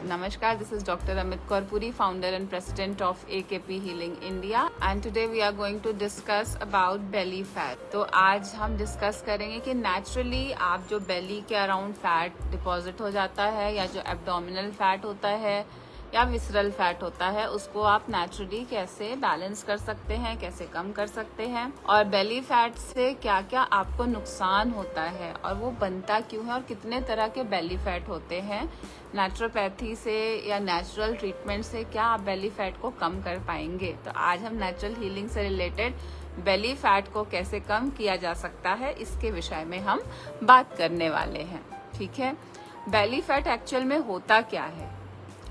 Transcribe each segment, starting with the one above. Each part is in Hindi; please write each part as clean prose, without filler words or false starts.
Namaskar, this is Dr. Amit Kaur, founder and president of AKP Healing India, and today we are going to discuss about belly fat. तो आज हम डिस्कस करेंगे कि नेचुरली आप जो बेली के अराउंड फैट डिपॉजिट हो जाता है या जो एब्डोमिनल फैट होता है या विसरल फैट होता है उसको आप नेचुरली कैसे बैलेंस कर सकते हैं, कैसे कम कर सकते हैं और बेली फैट से क्या क्या आपको नुकसान होता है और वो बनता क्यों है और कितने तरह के बेली फैट होते हैं। नेचुरोपैथी से या नेचुरल ट्रीटमेंट से क्या आप बेली फैट को कम कर पाएंगे। तो आज हम नेचुरल हीलिंग से रिलेटेड बेली फैट को कैसे कम किया जा सकता है इसके विषय में हम बात करने वाले हैं। ठीक है, बेली फैट एक्चुअल में होता क्या है।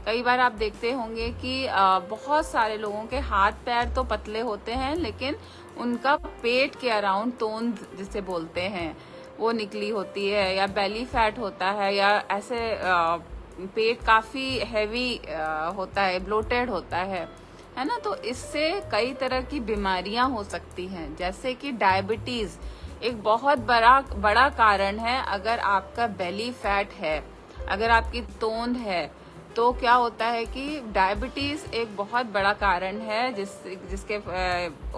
कई बार आप देखते होंगे कि बहुत सारे लोगों के हाथ पैर तो पतले होते हैं लेकिन उनका पेट के अराउंड तोंद जिसे बोलते हैं वो निकली होती है या बेली फैट होता है या ऐसे पेट काफी हैवी होता है, ब्लोटेड होता है ना। तो इससे कई तरह की बीमारियां हो सकती हैं, जैसे कि डायबिटीज एक बहुत बड़ा कारण है। अगर आपका बेली फैट है, अगर आपकी तोंद है, तो क्या होता है कि डायबिटीज एक बहुत बड़ा कारण है जिसके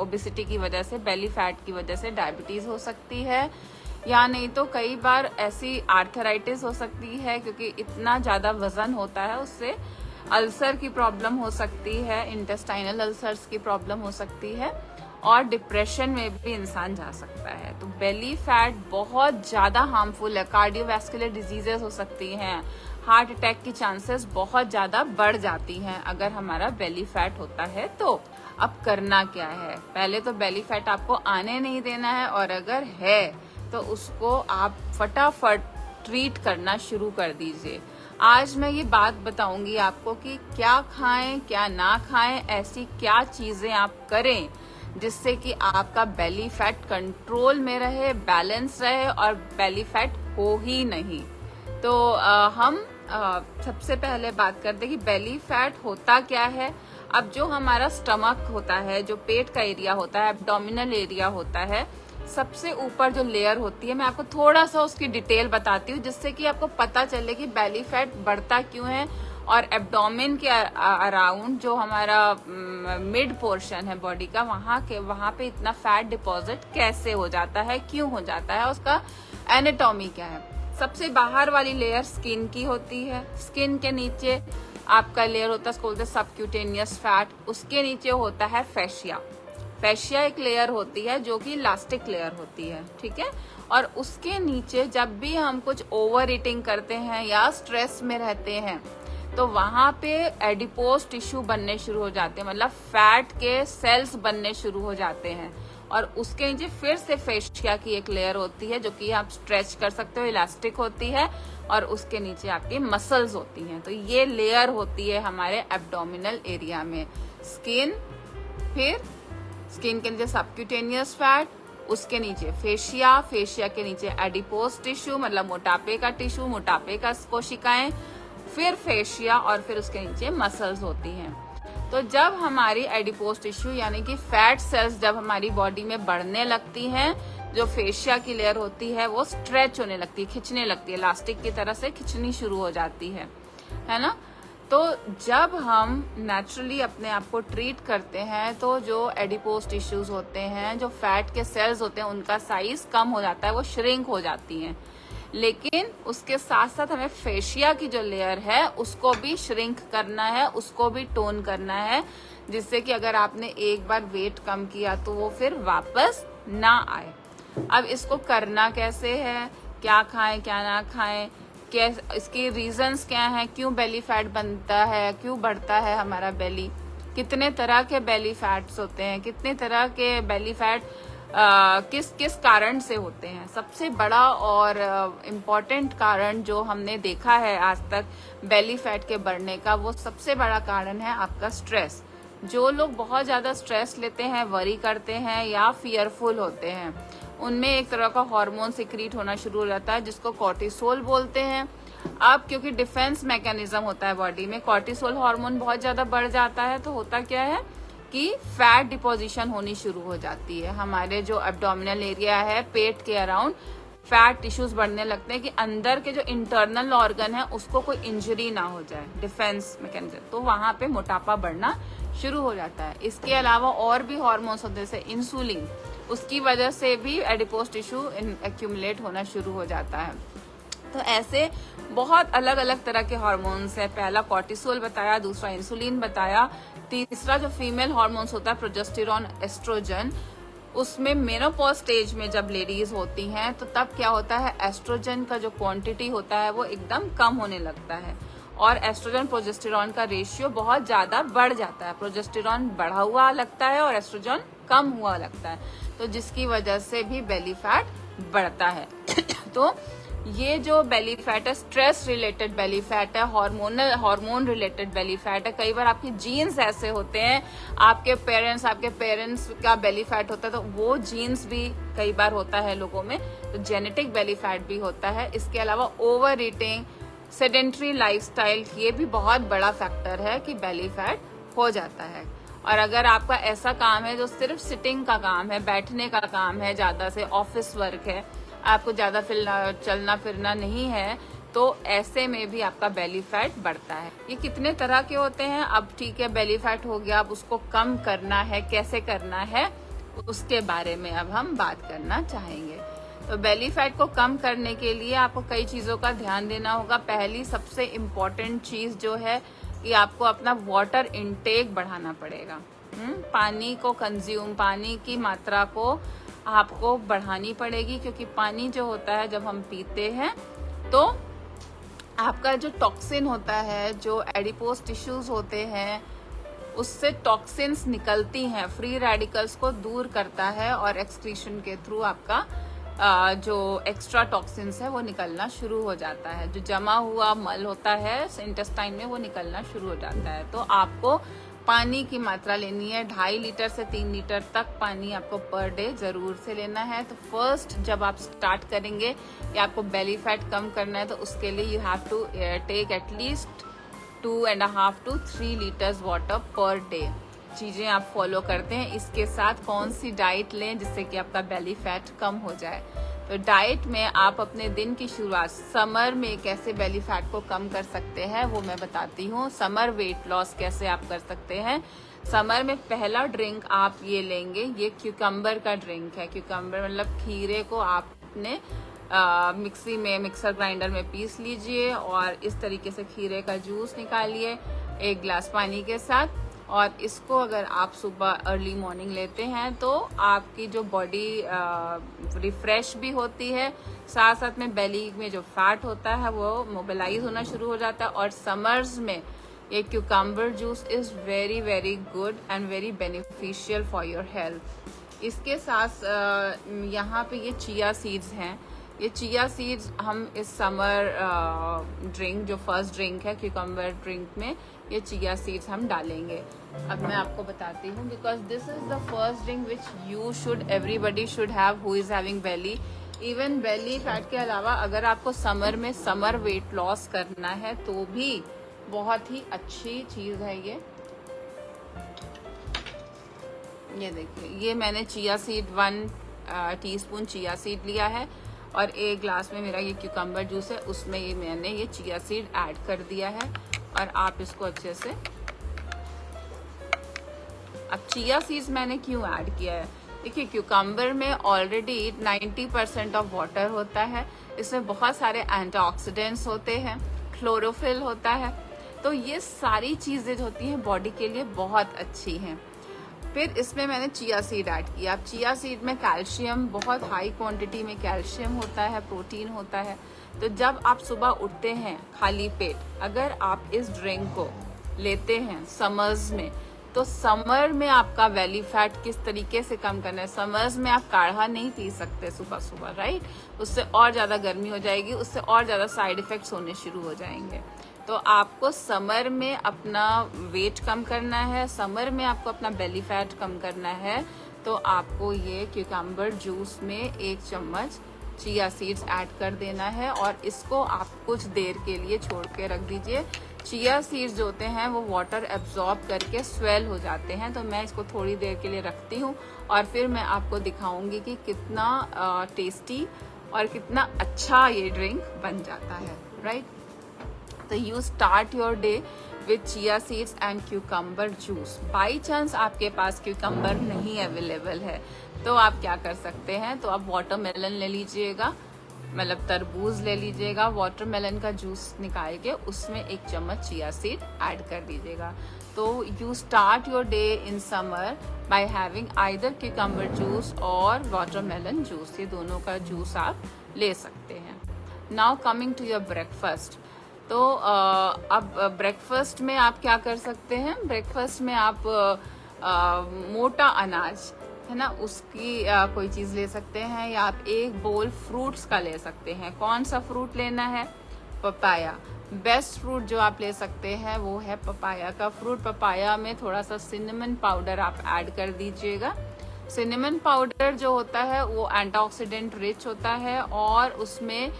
ओबेसिटी की वजह से, बेली फैट की वजह से डायबिटीज हो सकती है। या नहीं तो कई बार ऐसी आर्थराइटिस हो सकती है क्योंकि इतना ज्यादा वजन होता है, उससे अल्सर की प्रॉब्लम हो सकती है, इंटेस्टाइनल अल्सर्स की प्रॉब्लम हो सकती है और डिप्रेशन में भी इंसान जा सकता है। तो बेली फैट बहुत ज्यादा हार्मफुल है। कार्डियोवैस्कुलर डिजीजेस हो सकती हैं, हार्ट अटैक की चांसेस बहुत ज्यादा बढ़ जाती हैं अगर हमारा बेली फैट होता है। तो अब करना क्या है, पहले तो बेली फैट आपको आने नहीं देना है और अगर है तो उसको आप फटाफट ट्रीट करना शुरू कर दीजिए। आज मैं ये बात बताऊंगी आपको कि क्या खाएं क्या ना खाएं, ऐसी क्या चीजें आप करें जिससे कि आपका बेली फैट कंट्रोल में रहे, बैलेंस रहे और बेली फैट हो ही नहीं। तो हम सबसे पहले बात करते हैं कि बेली फैट होता क्या है। अब जो हमारा स्टमक होता है, जो पेट का एरिया होता है, एब्डोमिनल एरिया होता है, सबसे ऊपर जो लेयर होती है, मैं आपको थोड़ा सा उसकी डिटेल बताती हूँ जिससे कि आपको पता चले कि बेली फैट बढ़ता क्यों है और एब्डोमेन के अराउंड जो हमारा मिड पोर्शन है बॉडी का, वहां पे इतना फैट डिपॉजिट कैसे हो जाता है, क्यों हो जाता है, उसका एनाटॉमी क्या है। सबसे बाहर वाली लेयर स्किन की होती है। स्किन के नीचे आपका लेयर होता है, उसको बोलते हैं सबक्यूटेनियस फैट। उसके नीचे होता है फेशिया। फेशिया एक लेयर होती है जो कि इलास्टिक लेयर होती है, ठीक है। और उसके नीचे जब भी हम कुछ ओवर ईटिंग करते हैं या स्ट्रेस में रहते हैं तो वहां पे एडिपोज टिश्यू बनने शुरू हो जाते हैं, मतलब फैट के सेल्स बनने शुरू हो जाते हैं। और उसके नीचे फिर से फेशिया की एक लेयर होती है जो कि आप स्ट्रेच कर सकते हो, इलास्टिक होती है और उसके नीचे आपकी मसल्स होती हैं। तो ये लेयर होती है हमारे एब्डोमिनल एरिया में। स्किन, फिर स्किन के नीचे सबक्यूटेनियस फैट, उसके नीचे फेशिया, फेशिया के नीचे एडिपोज टिश्यू मतलब मोटापे का टिश्यू, मोटापे का कोशिकाएं, फिर फेशिया और फिर उसके नीचे मसल्स होती हैं। तो जब हमारी एडिपोज टिश्यू यानी कि फैट सेल्स जब हमारी बॉडी में बढ़ने लगती हैं, जो फेशिया की लेयर होती है वो स्ट्रेच होने लगती है, खिंचने लगती है, इलास्टिक की तरह से खिंचनी शुरू हो जाती है ना। तो जब हम नेचुरली अपने आप को ट्रीट करते हैं तो जो एडिपोज टिश्यूज होते हैं, जो फैट के सेल्स होते हैं, उनका साइज कम हो जाता है, वो श्रिंक हो जाती हैं। लेकिन उसके साथ साथ हमें फेशिया की जो लेयर है उसको भी श्रिंक करना है, उसको भी टोन करना है, जिससे कि अगर आपने एक बार वेट कम किया तो वो फिर वापस ना आए। अब इसको करना कैसे है, क्या खाएं क्या ना खाएं, इसके रीजंस क्या हैं, क्यों बेली फैट बनता है, क्यों बढ़ता है हमारा बेली, कितने तरह के बेली फैट्स होते हैं, कितने तरह के बेली फैट किस किस कारण से होते हैं। सबसे बड़ा और इम्पोर्टेंट कारण जो हमने देखा है आज तक बेली फैट के बढ़ने का, वो सबसे बड़ा कारण है आपका स्ट्रेस। जो लोग बहुत ज्यादा स्ट्रेस लेते हैं, वरी करते हैं या फियरफुल होते हैं, उनमें एक तरह का हार्मोन सिक्रीट होना शुरू हो जाता है जिसको कॉर्टिसोल बोलते हैं। अब क्योंकि डिफेंस मैकेनिज्म होता है बॉडी में, कॉर्टिसोल हार्मोन बहुत ज्यादा बढ़ जाता है तो होता क्या है कि फैट डिपोजिशन होनी शुरू हो जाती है। हमारे जो एब्डोमिनल एरिया है, पेट के अराउंड फैट टिश्यूज बढ़ने लगते हैं कि अंदर के जो इंटरनल ऑर्गन है उसको कोई इंजरी ना हो जाए, डिफेंस मैकेनिज्म, तो वहां पे मोटापा बढ़ना शुरू हो जाता है। इसके अलावा और भी हार्मोन्स होते हैं जैसे इंसुलिन, उसकी वजह से भी एडिपोज टिश्यू एक्यूमुलेट होना शुरू हो जाता है। तो ऐसे बहुत अलग अलग तरह के हार्मोन्स है। पहला कॉर्टिसोल बताया, दूसरा इंसुलिन बताया, तीसरा जो फीमेल हार्मोन्स होता है प्रोजेस्टेरॉन, एस्ट्रोजन। उसमें मेनोपॉज स्टेज में जब लेडीज होती हैं तो तब क्या होता है, एस्ट्रोजन का जो क्वांटिटी होता है वो एकदम कम होने लगता है और एस्ट्रोजन प्रोजेस्टेरॉन का रेशियो बहुत ज्यादा बढ़ जाता है। प्रोजेस्टेरॉन बढ़ा हुआ लगता है और एस्ट्रोजन कम हुआ लगता है, तो जिसकी वजह से भी बेली फैट बढ़ता है। तो ये जो बेली फैट है स्ट्रेस रिलेटेड बेली फैट है, हार्मोन रिलेटेड बेली फैट है। कई बार आपके जीन्स ऐसे होते हैं, आपके पेरेंट्स का बेली फैट होता है, तो वो जीन्स भी कई बार होता है लोगों में, तो जेनेटिक बेली फैट भी होता है। इसके अलावा ओवर ईटिंग, सेडेंट्री लाइफस्टाइल, ये भी बहुत बड़ा फैक्टर है कि बेली फैट हो जाता है। और अगर आपका ऐसा काम है जो सिर्फ सिटिंग का काम है, बैठने का काम है, ज्यादा से ऑफिस वर्क है, आपको ज्यादा चलना फिरना नहीं है, तो ऐसे में भी आपका बेली फैट बढ़ता है। ये कितने तरह के होते हैं, अब ठीक है बेली फैट हो गया, अब उसको कम करना है, कैसे करना है उसके बारे में अब हम बात करना चाहेंगे। तो बेली फैट को कम करने के लिए आपको कई चीजों का ध्यान देना होगा। पहली सबसे इम्पोर्टेंट चीज जो है कि आपको अपना वाटर इनटेक बढ़ाना पड़ेगा। पानी को कंज्यूम, पानी की मात्रा को आपको बढ़ानी पड़ेगी, क्योंकि पानी जो होता है जब हम पीते हैं तो आपका जो टॉक्सिन होता है, जो एडिपोज टिश्यूज होते हैं, उससे टॉक्सिन्स निकलती हैं, फ्री रेडिकल्स को दूर करता है और एक्सक्रीशन के थ्रू आपका जो एक्स्ट्रा टॉक्सिन्स है वो निकलना शुरू हो जाता है। जो जमा हुआ मल होता है इंटेस्टाइन में वो निकलना शुरू हो जाता है। तो आपको पानी की मात्रा लेनी है, 2.5 लीटर से 3 लीटर तक पानी आपको पर डे जरूर से लेना है। तो फर्स्ट जब आप स्टार्ट करेंगे कि आपको बेली फैट कम करना है, तो उसके लिए you have to take at least 2.5 to 3 litres water per day. चीजें आप फॉलो करते हैं, इसके साथ कौन सी डाइट लें जिससे कि आपका बेली फैट कम हो जाए। तो डाइट में आप अपने दिन की शुरुआत समर में कैसे बेली फैट को कम कर सकते हैं वो मैं बताती हूँ। समर वेट लॉस कैसे आप कर सकते हैं। समर में पहला ड्रिंक आप ये लेंगे, ये क्यूकम्बर का ड्रिंक है। क्यूकम्बर मतलब खीरे को आप अपने मिक्सर ग्राइंडर में पीस लीजिए और इस तरीके से खीरे का जूस निकालिए 1 गिलास पानी के साथ। और इसको अगर आप सुबह अर्ली मॉर्निंग लेते हैं तो आपकी जो बॉडी रिफ्रेश भी होती है, साथ साथ में बेली में जो फैट होता है वो मोबिलाइज होना शुरू हो जाता है। और समर्स में ये cucumber juice is very very good and very beneficial for your health. इसके साथ यहाँ पे ये चिया सीड्स हैं। ये चिया सीड्स हम इस समर ड्रिंक, जो फर्स्ट ड्रिंक है क्यूकम्बर ड्रिंक में, ये चिया सीड्स हम डालेंगे। अब मैं आपको बताती हूँ, because this is the first drink which everybody should have who is having belly. Even belly fat के अलावा अगर आपको समर में समर वेट लॉस करना है तो भी बहुत ही अच्छी चीज है ये देखिए, ये मैंने chia seed 1 teaspoon chia seed लिया है और 1 ग्लास में मेरा ये क्यूकम्बर जूस है, उसमें ये मैंने ये चिया सीड ऐड कर दिया है। और आप इसको अच्छे से, अब चिया सीड्स मैंने क्यों ऐड किया है, देखिए क्यूकम्बर में ऑलरेडी 90% ऑफ वाटर होता है, इसमें बहुत सारे एंटीऑक्सीडेंट्स होते हैं, क्लोरोफिल होता है, तो ये सारी चीजें जो होती हैं बॉडी के लिए बहुत अच्छी हैं। फिर इसमें मैंने चिया सीड ऐड किया। अब चिया सीड में कैल्शियम, बहुत हाई क्वांटिटी में कैल्शियम होता है, प्रोटीन होता है। तो जब आप सुबह उठते हैं खाली पेट, अगर आप इस ड्रिंक को लेते हैं समर्स में, तो समर में आपका बेली फैट किस तरीके से कम करना है। समर्स में आप काढ़ा नहीं पी सकते सुबह सुबह, राइट, उससे और ज्यादा गर्मी हो जाएगी, उससे और ज्यादा साइड इफेक्ट्स होने शुरू हो जाएंगे। तो आपको समर में अपना वेट कम करना है, समर में आपको अपना बेली फैट कम करना है, तो आपको ये क्यूकम्बर जूस में 1 चम्मच चिया सीड्स ऐड कर देना है और इसको आप कुछ देर के लिए छोड़ के रख दीजिए। चिया सीड्स जो होते हैं वो वाटर एब्जॉर्ब करके स्वेल हो जाते हैं, तो मैं इसको थोड़ी देर के लिए रखती हूँ और फिर मैं आपको दिखाऊंगी कि कितना टेस्टी और कितना अच्छा ये ड्रिंक बन जाता है, राइट। तो you start your day with chia seeds and cucumber juice. By chance आपके पास क्यूकम्बर नहीं अवेलेबल है तो आप क्या कर सकते हैं, तो आप वाटरमेलन ले लीजिएगा, मतलब तरबूज ले लीजिएगा, वाटरमेलन का जूस निकाल के उसमें 1 चम्मच चिया सीड ऐड कर दीजिएगा। तो you start your day in summer by having either cucumber juice और वाटरमेलन जूस, ये दोनों का जूस आप ले सकते हैं। Now coming to your breakfast. तो अब ब्रेकफास्ट में आप क्या कर सकते हैं, ब्रेकफास्ट में आप मोटा अनाज है ना, उसकी कोई चीज़ ले सकते हैं, या आप एक बोल फ्रूट्स का ले सकते हैं। कौन सा फ्रूट लेना है, पपाया। बेस्ट फ्रूट जो आप ले सकते हैं वो है पपाया का फ्रूट। पपाया में थोड़ा सा सिनेमन पाउडर आप ऐड कर दीजिएगा। सिनेमन पाउडर जो होता है वो एंटीऑक्सीडेंट रिच होता है और उसमें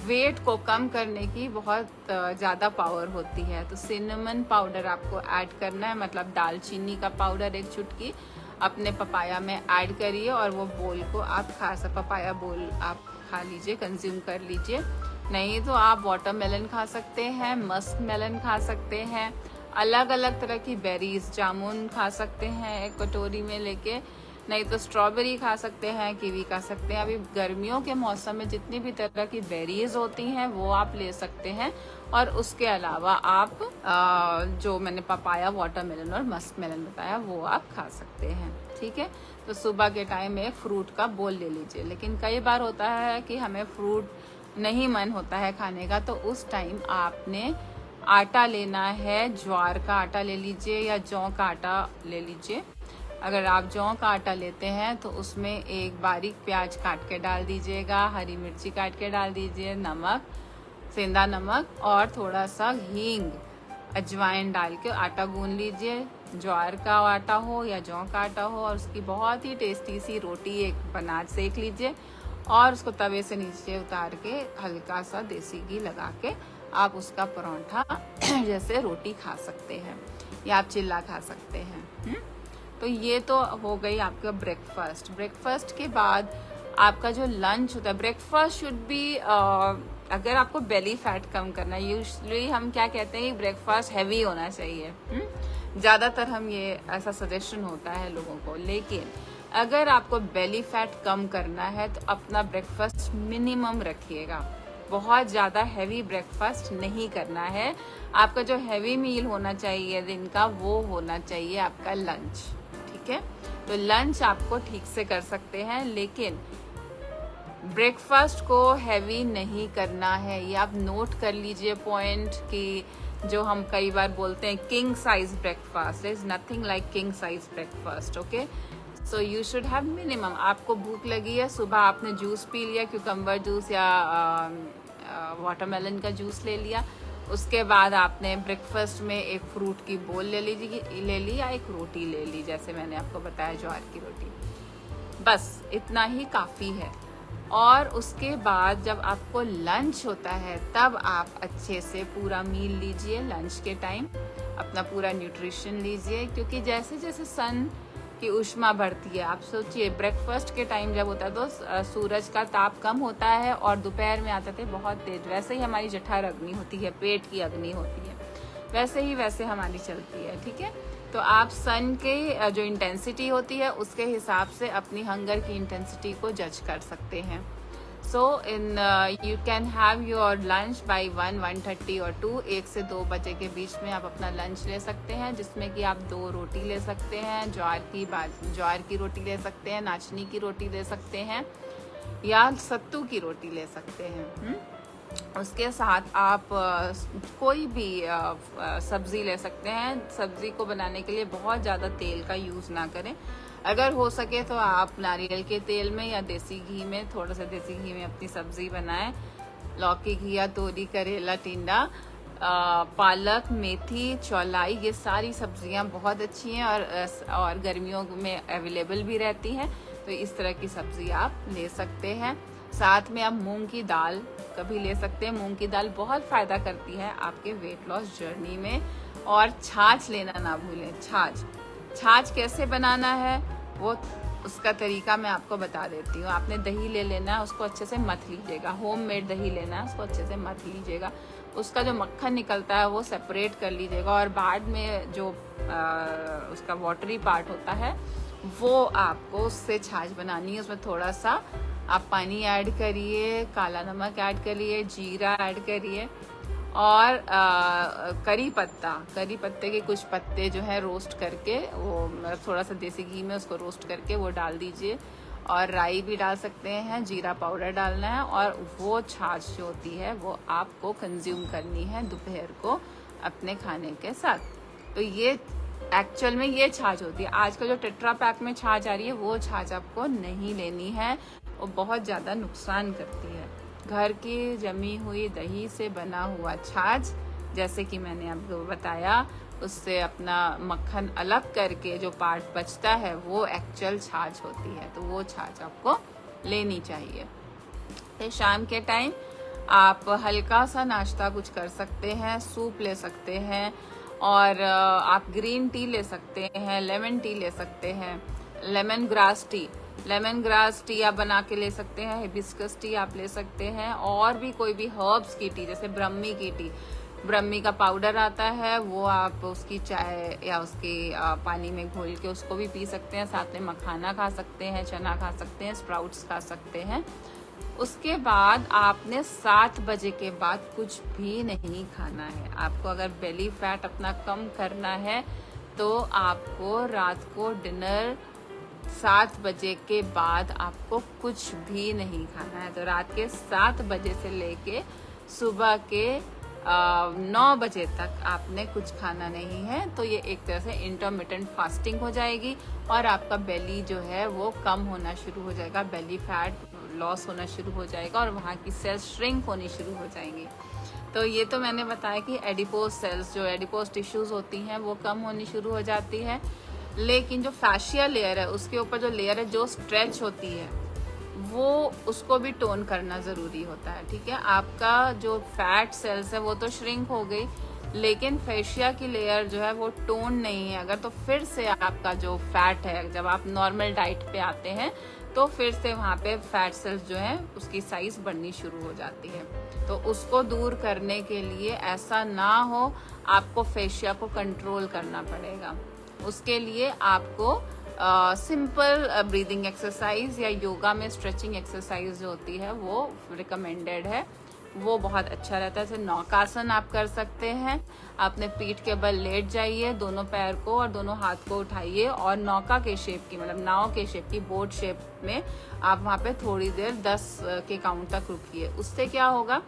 वेट को कम करने की बहुत ज़्यादा पावर होती है। तो सिनेमन पाउडर आपको ऐड करना है, मतलब दालचीनी का पाउडर 1 चुटकी अपने पपाया में ऐड करिए और वो बोल को आप पपाया बोल आप खा लीजिए, कंज्यूम कर लीजिए। नहीं तो आप वाटरमेलन खा सकते हैं, मस्क मेलन खा सकते हैं, अलग अलग तरह की बेरीज, जामुन खा सकते हैं 1 कटोरी में लेके, नहीं तो स्ट्रॉबेरी खा सकते हैं, कीवी खा सकते हैं। अभी गर्मियों के मौसम में जितनी भी तरह की बेरीज होती हैं वो आप ले सकते हैं, और उसके अलावा आप जो मैंने पपाया, वाटरमेलन और मस्क मेलन बताया वो आप खा सकते हैं, ठीक है। तो सुबह के टाइम में 1 फ्रूट का बोल ले लीजिए। लेकिन कई बार होता है कि हमें फ्रूट नहीं मन होता है खाने का, तो उस टाइम आपने आटा लेना है, ज्वार का आटा ले लीजिए या जौ का आटा ले लीजिए। अगर आप जौ का आटा लेते हैं तो उसमें 1 बारीक प्याज काट के डाल दीजिएगा, हरी मिर्ची काट के डाल दीजिए, नमक, सेंधा नमक और थोड़ा सा हींग, अजवाइन डाल के आटा गूंद लीजिए। ज्वार का आटा हो या जौ का आटा हो, और उसकी बहुत ही टेस्टी सी रोटी एक बना सेक लीजिए और उसको तवे से नीचे उतार के हल्का सा देसी घी लगा के आप उसका परोठा जैसे रोटी खा सकते हैं या आप चिल्ला खा सकते हैं। तो ये तो हो गई आपका ब्रेकफास्ट। ब्रेकफास्ट के बाद आपका जो लंच होता है, ब्रेकफास्ट शुड बी, अगर आपको बेली फैट कम करना है, यूजुअली हम क्या कहते हैं, ब्रेकफास्ट हैवी होना चाहिए। ज़्यादातर हम ये ऐसा सजेशन होता है लोगों को। लेकिन अगर आपको बेली फैट कम करना है तो अपना ब्रेकफास्ट मिनिमम रखिएगा, बहुत ज़्यादा हैवी ब्रेकफास्ट नहीं करना है। आपका जो हैवी मील होना चाहिए दिन का, वो होना चाहिए आपका लंच, ठीक है। तो लंच आपको ठीक से कर सकते हैं, लेकिन ब्रेकफास्ट को हैवी नहीं करना है। ये आप नोट कर लीजिए पॉइंट, कि जो हम कई बार बोलते हैं king size breakfast, is nothing like king size breakfast, okay. So you should have minimum. आपको भूख लगी है, सुबह आपने जूस पी लिया, क्यूकम्बर जूस या वाटरमेलन का जूस ले लिया, उसके बाद आपने ब्रेकफास्ट में 1 फ्रूट की बोल ले ली या 1 रोटी ले ली, जैसे मैंने आपको बताया ज्वार की रोटी, बस इतना ही काफ़ी है। और उसके बाद जब आपको लंच होता है तब आप अच्छे से पूरा मील लीजिए। लंच के टाइम अपना पूरा न्यूट्रिशन लीजिए, क्योंकि जैसे जैसे सन की ऊष्मा बढ़ती है, आप सोचिए ब्रेकफास्ट के टाइम जब होता है तो सूरज का ताप कम होता है और दोपहर में आते थे बहुत तेज। वैसे ही हमारी जठर अग्नि होती है, पेट की अग्नि होती है, वैसे हमारी चलती है, ठीक है। तो आप सन के जो इंटेंसिटी होती है उसके हिसाब से अपनी हंगर की इंटेंसिटी को जज कर सकते हैं। So you can have your lunch by 1:30 और 2, 1 से 2 बजे के बीच में आप अपना लंच ले सकते हैं, जिसमें कि आप 2 रोटी ले सकते हैं, ज्वार की रोटी ले सकते हैं, नाचनी की रोटी ले सकते हैं या सत्तू की रोटी ले सकते हैं। उसके साथ आप कोई भी सब्ज़ी ले सकते हैं। सब्ज़ी को बनाने के लिए बहुत ज़्यादा तेल का यूज़ ना करें। अगर हो सके तो आप नारियल के तेल में या देसी घी में, थोड़ा सा देसी घी में अपनी सब्ज़ी बनाएं। लौकी, घिया, तोरी, करेला, टिंडा, पालक, मेथी, चौलाई, ये सारी सब्जियां बहुत अच्छी हैं और गर्मियों में अवेलेबल भी रहती हैं। तो इस तरह की सब्ज़ी आप ले सकते हैं। साथ में आप मूंग की दाल कभी ले सकते हैं। मूंग की दाल बहुत फ़ायदा करती है आपके वेट लॉस जर्नी में। और छाछ लेना ना भूलें। छाछ कैसे बनाना है वो उसका तरीका मैं आपको बता देती हूँ। आपने दही ले लेना है, उसको अच्छे से मथ लीजिएगा। होममेड दही लेना है, उसको अच्छे से मथ लीजिएगा। उसका जो मक्खन निकलता है वो सेपरेट कर लीजिएगा, और बाद में जो उसका वाटरी पार्ट होता है वो आपको उससे छाछ बनानी है। उसमें थोड़ा सा आप पानी ऐड करिए, काला नमक ऐड करिए, जीरा ऐड करिए, और करी पत्ते के कुछ पत्ते जो है रोस्ट करके, वो मतलब थोड़ा सा देसी घी में उसको रोस्ट करके वो डाल दीजिए, और राई भी डाल सकते हैं, जीरा पाउडर डालना है, और वो छाछ जो होती है वो आपको कंज्यूम करनी है दोपहर को अपने खाने के साथ। तो ये एक्चुअल में ये छाछ होती है। आजकल जो टेट्रा पैक में छाछ आ रही है वो छाछ आपको नहीं लेनी है, वो बहुत ज़्यादा नुकसान करती है। घर की जमी हुई दही से बना हुआ छाछ, जैसे कि मैंने आपको बताया, उससे अपना मक्खन अलग करके जो पार्ट बचता है वो एक्चुअल छाछ होती है। तो वो छाछ आपको लेनी चाहिए। तो शाम के टाइम आप हल्का सा नाश्ता कुछ कर सकते हैं, सूप ले सकते हैं, और आप ग्रीन टी ले सकते हैं, लेमन टी ले सकते हैं, लेमन ग्रास टी आप बना के ले सकते हैं, हिबिस्कस टी आप ले सकते हैं, और भी कोई भी हर्ब्स की टी, जैसे ब्रह्मी की टी, ब्रह्मी का पाउडर आता है, वो आप उसकी चाय या उसके पानी में घोल के उसको भी पी सकते हैं। साथ में मखाना खा सकते हैं, चना खा सकते हैं, स्प्राउट्स खा सकते हैं। उसके बाद आपने 7 बजे के बाद कुछ भी नहीं खाना है। आपको अगर बेली फैट अपना कम करना है तो आपको रात को डिनर 7 बजे के बाद आपको कुछ भी नहीं खाना है। तो रात के 7 बजे से लेके सुबह के 9 बजे तक आपने कुछ खाना नहीं है। तो ये एक तरह से इंटरमिटेंट फास्टिंग हो जाएगी, और आपका बेली जो है वो कम होना शुरू हो जाएगा, बेली फैट लॉस होना शुरू हो जाएगा, और वहाँ की सेल्स श्रिंक होनी शुरू हो जाएंगी। तो ये तो मैंने बताया कि एडिपोज सेल्स, जो एडिपोज टिश्यूज होती हैं वो कम होनी शुरू हो जाती है। लेकिन जो फैशिया लेयर है, उसके ऊपर जो लेयर है जो स्ट्रेच होती है, वो उसको भी टोन करना ज़रूरी होता है। ठीक है, आपका जो फैट सेल्स है वो तो श्रिंक हो गई, लेकिन फेशिया की लेयर जो है वो टोन नहीं है अगर, तो फिर से आपका जो फैट है, जब आप नॉर्मल डाइट पे आते हैं तो फिर से वहाँ पे फैट सेल्स जो है उसकी साइज बढ़नी शुरू हो जाती है। तो उसको दूर करने के लिए ऐसा ना हो, आपको फेशिया को कंट्रोल करना पड़ेगा। उसके लिए आपको सिंपल ब्रीदिंग एक्सरसाइज या योगा में स्ट्रेचिंग एक्सरसाइज जो होती है वो रिकमेंडेड है, वो बहुत अच्छा रहता है। जैसे नौकासन आप कर सकते हैं। अपने पीठ के बल लेट जाइए, दोनों पैर को और दोनों हाथ को उठाइए, और नौका के शेप की, मतलब नाव के शेप की, बोट शेप में आप वहाँ पे थोड़ी देर 10 के काउंट तक रुकिए। उससे क्या होगा,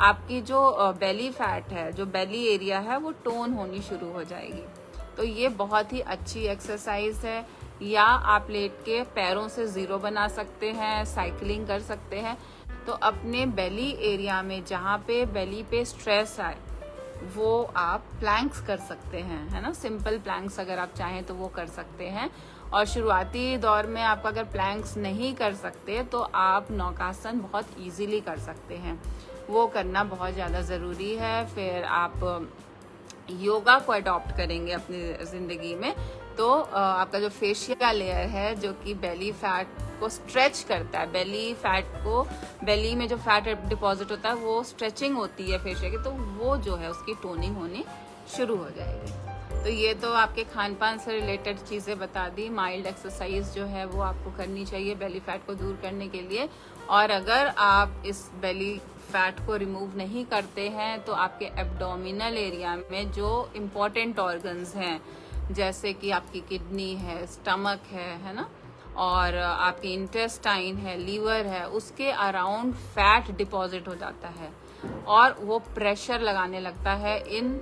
आपकी जो बेली फैट है, जो बेली एरिया है, वो टोन होनी शुरू हो जाएगी। तो ये बहुत ही अच्छी एक्सरसाइज है। या आप लेट के पैरों से जीरो बना सकते हैं, साइकिलिंग कर सकते हैं। तो अपने बेली एरिया में जहाँ पे बेली पे स्ट्रेस आए वो आप प्लैंक्स कर सकते हैं, है ना। सिंपल प्लैंक्स अगर आप चाहें तो वो कर सकते हैं। और शुरुआती दौर में आप अगर प्लैंक्स नहीं कर सकते तो आप नौकासन बहुत इजीली कर सकते हैं, वो करना बहुत ज़्यादा ज़रूरी है। फिर आप योगा को अडॉप्ट करेंगे अपनी ज़िंदगी में तो आपका जो फेशिया लेयर है जो कि बेली फैट को स्ट्रेच करता है, बेली फैट को, बेली में जो फैट डिपॉजिट होता है वो स्ट्रेचिंग होती है फेशिया की, तो वो जो है उसकी टोनिंग होनी शुरू हो जाएगी। तो ये तो आपके खान पान से रिलेटेड चीज़ें बता दी। माइल्ड एक्सरसाइज जो है वो आपको करनी चाहिए बेली फैट को दूर करने के लिए। और अगर आप इस बेली फैट को रिमूव नहीं करते हैं तो आपके एब्डोमिनल एरिया में जो इम्पोर्टेंट ऑर्गन्स हैं, जैसे कि आपकी किडनी है, स्टमक है ना, और आपकी इंटेस्टाइन है, लीवर है, उसके अराउंड फैट डिपॉजिट हो जाता है और वो प्रेशर लगाने लगता है इन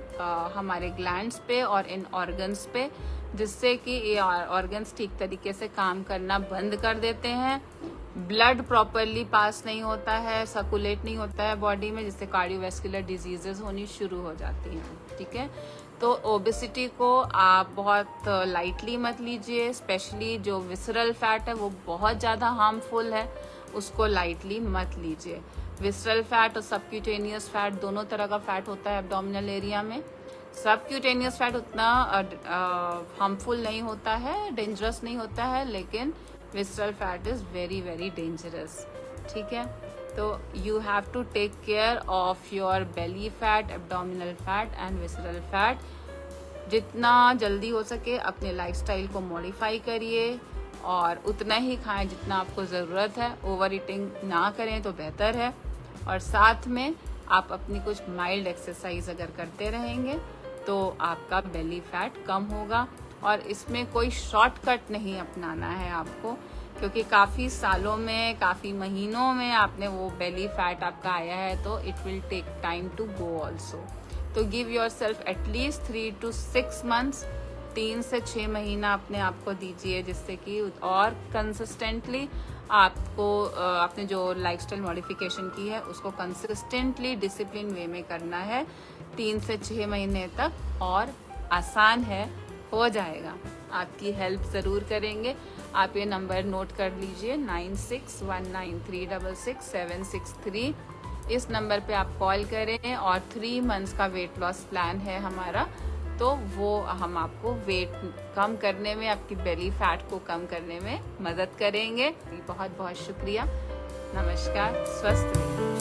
हमारे ग्लैंड्स पे और इन ऑर्गन्स पे, जिससे कि ये ऑर्गन्स ठीक तरीके से काम करना बंद कर देते हैं। ब्लड प्रॉपरली पास नहीं होता है, सर्कुलेट नहीं होता है बॉडी में, जिससे कार्डियोवैस्कुलर डिजीजेस होनी शुरू हो जाती हैं। ठीक है, तो ओबेसिटी को आप बहुत लाइटली मत लीजिए, स्पेशली जो विसरल फैट है वो बहुत ज़्यादा हार्मफुल है, उसको लाइटली मत लीजिए। विसरल फैट और सबक्यूटेनियस फैट दोनों तरह का फैट होता है एब्डोमिनल एरिया में। सबक्यूटेनियस फैट उतना हार्मफुल नहीं होता है, डेंजरस नहीं होता है, लेकिन visceral fat is very very dangerous. ठीक है, तो you have to take care of your belly fat, abdominal fat and visceral fat. जितना जल्दी हो सके अपने लाइफस्टाइल को मॉडिफाई करिए और उतना ही खाएं जितना आपको ज़रूरत है। ओवर ईटिंग ना करें तो बेहतर है। और साथ में आप अपनी कुछ माइल्ड एक्सरसाइज अगर करते रहेंगे तो आपका बेली फैट कम होगा। और इसमें कोई शॉर्टकट नहीं अपनाना है आपको, क्योंकि काफ़ी सालों में, काफ़ी महीनों में आपने वो बेली फैट आपका आया है, तो it will take time to go also. तो give yourself at least 3 to 6 months, 3 से 6 महीना अपने आप को दीजिए, जिससे कि और कंसिस्टेंटली आपको आपने जो लाइफस्टाइल मॉडिफिकेशन की है उसको कंसिस्टेंटली डिसिप्लिन वे में करना है 3 से 6 महीने तक, और आसान है, हो जाएगा। आपकी हेल्प ज़रूर करेंगे। आप ये नंबर नोट कर लीजिए 9619366763। इस नंबर पे आप कॉल करें और 3 months का वेट लॉस प्लान है हमारा, तो वो हम आपको वेट कम करने में, आपकी बेली फैट को कम करने में मदद करेंगे। बहुत बहुत शुक्रिया। नमस्कार, स्वस्थ रहिए।